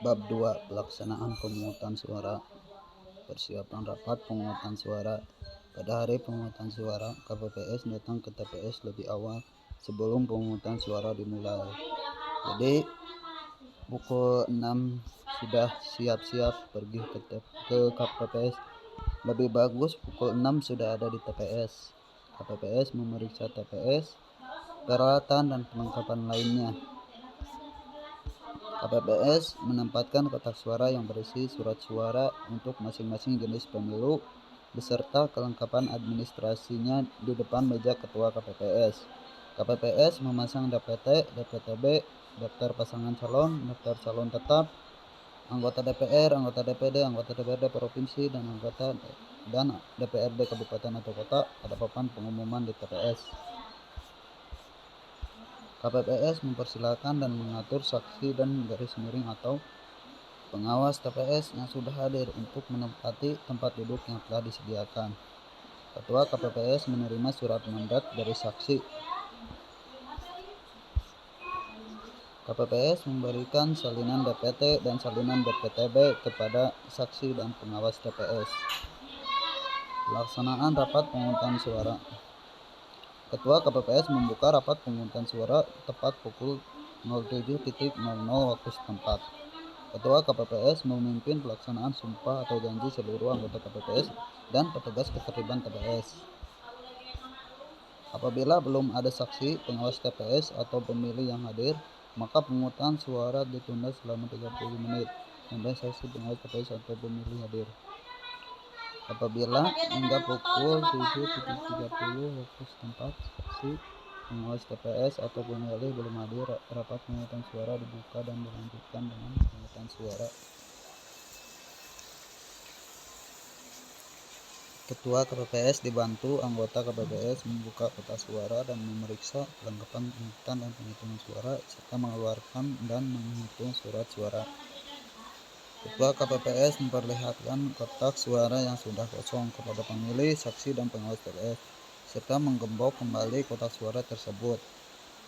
Bab 2. Pelaksanaan pemungutan suara. Persiapan rapat pemungutan suara. Pada hari pemungutan suara, KPPS datang ke TPS lebih awal sebelum pemungutan suara dimulai. Jadi pukul 6 sudah siap-siap pergi ke KPPS. Lebih bagus pukul 6 sudah ada di TPS. KPPS memeriksa TPS, peralatan dan perlengkapan lainnya. KPPS menempatkan kotak suara yang berisi surat suara untuk masing-masing jenis pemilu beserta kelengkapan administrasinya di depan meja ketua KPPS. KPPS memasang DPT, DPTB, daftar pasangan calon, daftar calon tetap, anggota DPR, anggota DPD, anggota DPRD provinsi, dan anggota dan DPRD kabupaten atau kota pada papan pengumuman di TPS. KPPS mempersilakan dan mengatur saksi dan garis miring atau pengawas TPS yang sudah hadir untuk menempati tempat duduk yang telah disediakan. Ketua KPPS menerima surat mandat dari saksi. KPPS memberikan salinan DPT dan salinan DPTB kepada saksi dan pengawas TPS. Pelaksanaan rapat pemungutan suara. Ketua KPPS membuka rapat pemungutan suara tepat pukul 07.00 waktu setempat. Ketua KPPS memimpin pelaksanaan sumpah atau janji seluruh anggota KPPS dan petugas ketertiban TPS. Apabila belum ada saksi, pengawas TPS atau pemilih yang hadir, maka pemungutan suara ditunda selama 30 menit sampai saksi pengawas TPS atau pemilih hadir. Apabila hingga pukul 7.30 waktu setempat saksi pengawas TPS atau pemilih belum hadir, rapat pemungutan suara dibuka dan dilanjutkan dengan pemungutan suara. Ketua KPPS dibantu anggota KPPS membuka kotak suara dan memeriksa kelengkapan pemungutan dan penghitungan suara serta mengeluarkan dan menghitung surat suara. Ketua KPPS memperlihatkan kotak suara yang sudah kosong kepada pemilih, saksi, dan pengawas TPS serta menggembok kembali kotak suara tersebut.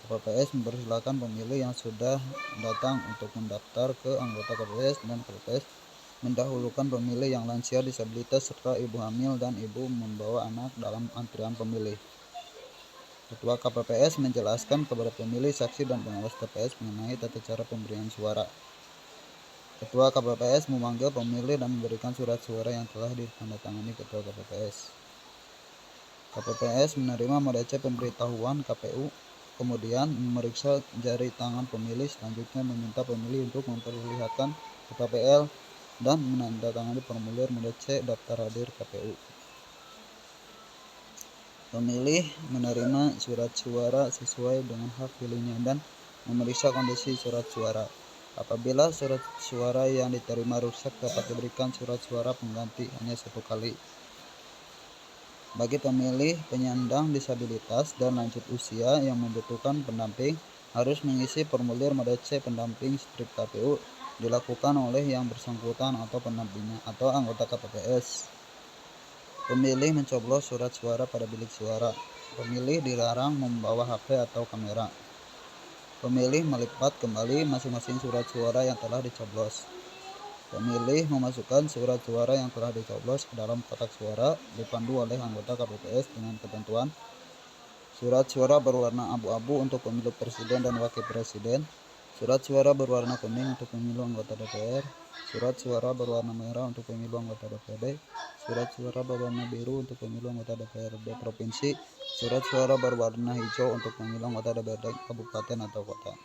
KPPS mempersilakan pemilih yang sudah datang untuk mendaftar ke anggota KPPS dan KPPS mendahulukan pemilih yang lansia, disabilitas, serta ibu hamil dan ibu membawa anak dalam antrian pemilih. Ketua KPPS menjelaskan kepada pemilih, saksi, dan pengawas TPS mengenai tata cara pemberian suara. Ketua KPPS memanggil pemilih dan memberikan surat suara yang telah ditandatangani Ketua KPPS. KPPS menerima modc pemberitahuan KPU, kemudian memeriksa jari tangan pemilih, selanjutnya meminta pemilih untuk memperlihatkan KPPL dan menandatangani formulir modc daftar hadir KPU. Pemilih menerima surat suara sesuai dengan hak pilihnya dan memeriksa kondisi surat suara. Apabila surat suara yang diterima rusak, dapat diberikan surat suara pengganti hanya 1 kali. Bagi pemilih penyandang disabilitas dan lanjut usia yang membutuhkan pendamping, harus mengisi formulir modc pendamping strip KPU dilakukan oleh yang bersangkutan atau pendampingnya atau anggota KPPS. Pemilih mencoblos surat suara pada bilik suara. Pemilih dilarang membawa HP atau kamera. Pemilih melipat kembali masing-masing surat suara yang telah dicoblos. Pemilih memasukkan surat suara yang telah dicoblos ke dalam kotak suara, dipandu oleh anggota KPPS dengan ketentuan. Surat suara berwarna abu-abu untuk pemilu presiden dan wakil presiden. Surat suara berwarna kuning untuk pemilu anggota DPR. Surat suara berwarna merah untuk pemilu anggota DPD. Surat suara berwarna biru untuk pemilu anggota DPRD provinsi. Surat suara berwarna hijau untuk pemilu anggota DPRD kabupaten atau kota.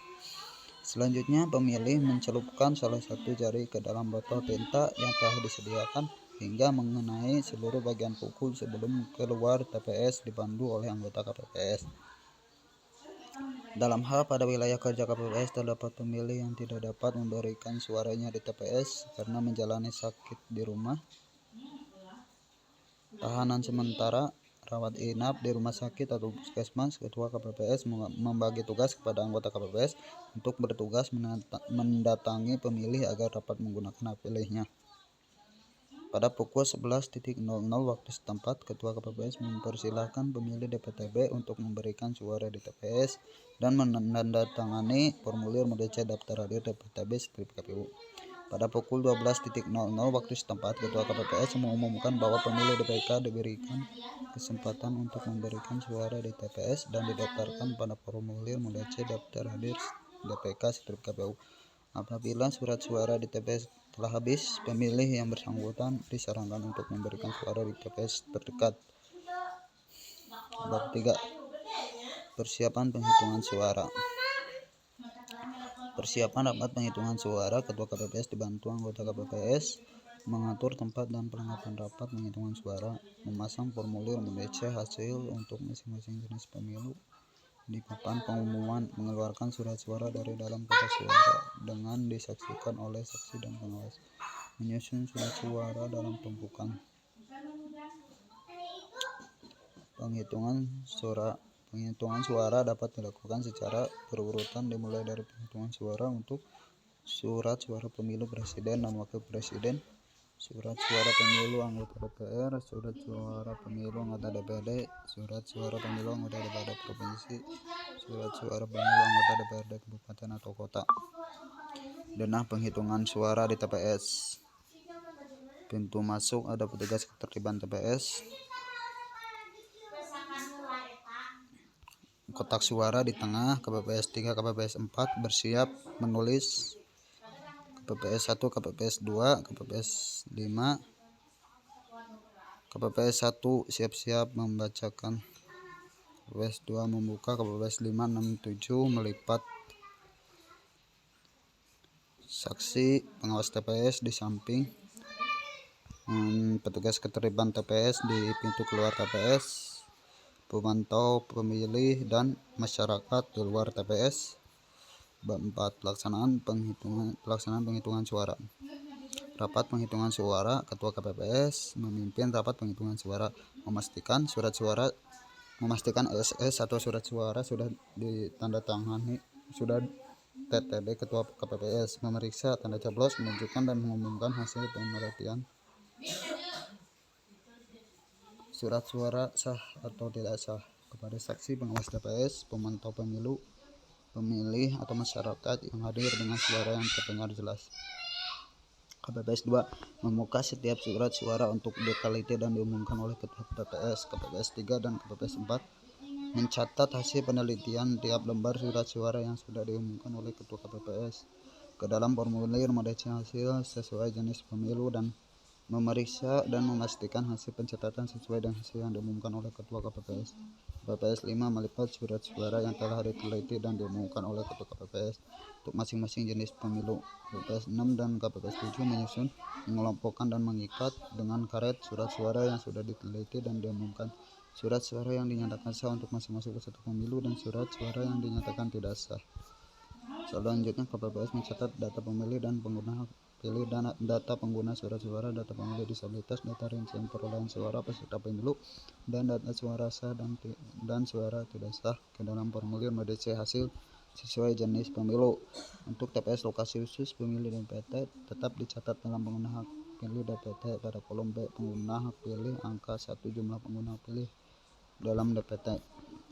Selanjutnya, pemilih mencelupkan salah satu jari ke dalam botol tinta yang telah disediakan hingga mengenai seluruh bagian kuku sebelum keluar TPS, dipandu oleh anggota KPPS. Dalam hal pada wilayah kerja KPPS, terdapat pemilih yang tidak dapat memberikan suaranya di TPS karena menjalani sakit di rumah, tahanan sementara, rawat inap di rumah sakit atau puskesmas. Ketua KPPS membagi tugas kepada anggota KPPS untuk bertugas mendatangi pemilih agar dapat menggunakan hak pilihnya. Pada pukul 11.00 waktu setempat, Ketua KPPS mempersilahkan pemilih DPTB untuk memberikan suara di TPS dan menandatangani formulir modc daftar hadir DPTB strip KPU. Pada pukul 12.00 waktu setempat, Ketua KPPS mengumumkan bahwa pemilih DPK diberikan kesempatan untuk memberikan suara di TPS dan didaftarkan pada formulir model C daftar hadir DPK strip KPU. Apabila surat suara di TPS telah habis, pemilih yang bersangkutan disarankan untuk memberikan suara di TPS terdekat. Bab 3. Persiapan penghitungan suara. Persiapan rapat penghitungan suara. Ketua KPPS dibantu anggota KPPS mengatur tempat dan perlengkapan rapat penghitungan suara, memasang formulir model C hasil untuk masing-masing jenis pemilu di papan pengumuman, mengeluarkan surat suara dari dalam kotak suara dengan disaksikan oleh saksi dan pengawas, menyusun surat suara dalam tumpukan. Penghitungan suara dapat dilakukan secara berurutan dimulai dari penghitungan suara untuk surat suara pemilu presiden dan wakil presiden, surat suara pemilu anggota DPR, surat suara pemilu anggota DPD, surat suara pemilu anggota DPRD provinsi, surat suara pemilu anggota DPRD kabupaten atau kota. Denah penghitungan suara di TPS. Pintu masuk ada petugas ketertiban TPS. Kotak suara di tengah. KPPS 3, KPPS 4 bersiap menulis. KPPS 1, KPPS 2, KPPS 5. KPPS 1 siap-siap membacakan. KPPS 2 membuka. KPPS 5, 6, 7 melipat. Saksi pengawas TPS di samping. Petugas ketertiban TPS di pintu keluar TPS. Pemantau pemilih dan masyarakat di luar TPS. Bab 4. Pelaksanaan penghitungan suara. Rapat penghitungan suara. Ketua KPPS memimpin rapat penghitungan suara, memastikan SS atau surat suara sudah ditandatangani, sudah TTD Ketua KPPS, memeriksa tanda coblos, menunjukkan dan mengumumkan hasil pemerhatian surat suara sah atau tidak sah kepada saksi pengawas TPS, pemantau pemilu, pemilih atau masyarakat yang hadir dengan suara yang terdengar jelas. KPPS 2 membuka setiap surat suara untuk diteliti dan diumumkan oleh Ketua KPPS. KPPS 3 dan KPPS 4 mencatat hasil penelitian tiap lembar surat suara yang sudah diumumkan oleh Ketua KPPS ke dalam formulir model C hasil sesuai jenis pemilu dan memeriksa dan memastikan hasil pencatatan sesuai dengan hasil yang diumumkan oleh Ketua KPPS. KPPS 5 melipat surat suara yang telah diteliti dan diumumkan oleh Ketua KPPS untuk masing-masing jenis pemilu. KPPS 6 dan KPPS 7 menyusun, mengelompokkan dan mengikat dengan karet surat suara yang sudah diteliti dan diumumkan, surat suara yang dinyatakan sah untuk masing-masing peserta pemilu dan surat suara yang dinyatakan tidak sah. Selanjutnya KPPS mencatat data pemilih dan pengguna hak pilih, data pengguna surat suara, data pemilih disabilitas, data rincian perolehan suara peserta pemilu, dan data suara sah dan suara tidak sah ke dalam formulir model C hasil sesuai jenis pemilu. Untuk TPS lokasi khusus pemilih DPT tetap dicatat dalam pengguna hak pilih DPT pada kolom B pengguna hak pilih angka 1 jumlah pengguna hak pilih dalam DPT.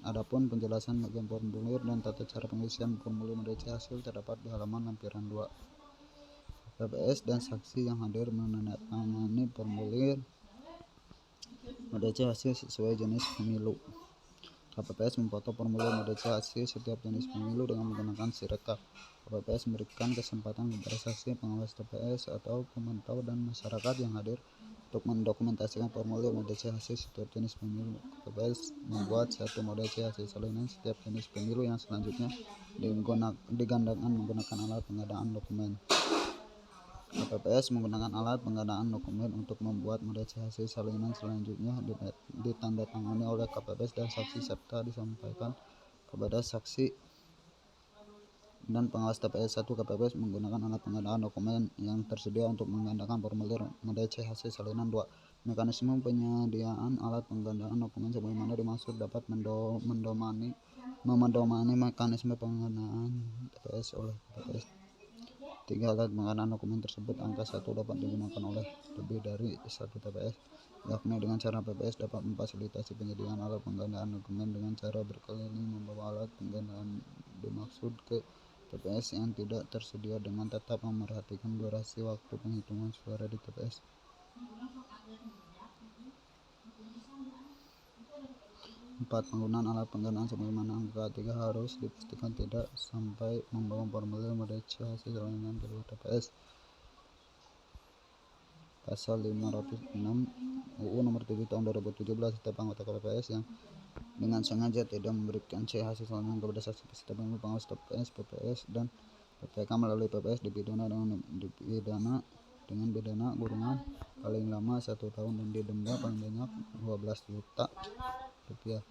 Adapun penjelasan bagian formulir dan tata cara pengisian formulir model C hasil terdapat di halaman lampiran 2. KPPS dan saksi yang hadir menandatangani formulir model C hasil sesuai jenis pemilu. KPPS memfoto formulir model C hasil setiap jenis pemilu dengan menggunakan sirekap. KPPS memberikan kesempatan kepada saksi pengawas TPS atau pemantau dan masyarakat yang hadir untuk mendokumentasikan formulir model C hasil setiap jenis pemilu. KPPS membuat satu model C hasil salinan setiap jenis pemilu yang selanjutnya digandakan menggunakan alat penggandaan dokumen. KPPS menggunakan alat penggandaan dokumen untuk membuat model C hasil salinan selanjutnya ditandatangani oleh KPPS dan saksi serta disampaikan kepada saksi dan pengawas TPS 1. KPPS menggunakan alat penggandaan dokumen yang tersedia untuk menggandakan formulir model C hasil salinan 2. Mekanisme penyediaan alat penggandaan dokumen sebagaimana dimaksud dapat memedomani mekanisme penggandaan TPS oleh KPPS. 3. Alat penggandaan dokumen tersebut angka 1 dapat digunakan oleh lebih dari satu TPS, yakni dengan cara PPS dapat memfasilitasi penyediaan alat penggandaan dokumen dengan cara berkeliling membawa alat penggandaan dimaksud ke TPS yang tidak tersedia dengan tetap memerhatikan durasi waktu penghitungan suara di TPS. 4. Penggunaan alat pengganaan sebagaimana angka 3 harus dipastikan tidak sampai membawa formulir merece hasil salinan ke luar TPS. Pasal 506 UU Nomor 7 Tahun 2017 tentang anggota KPPS yang dengan sengaja tidak memberikan C hasil salinan kepada saksi peserta pemilu, pengawas TPS, PPS, dan PPK melalui PPS dipidana dengan pidana kurungan paling lama 1 tahun dan didenda paling banyak 12 juta rupiah.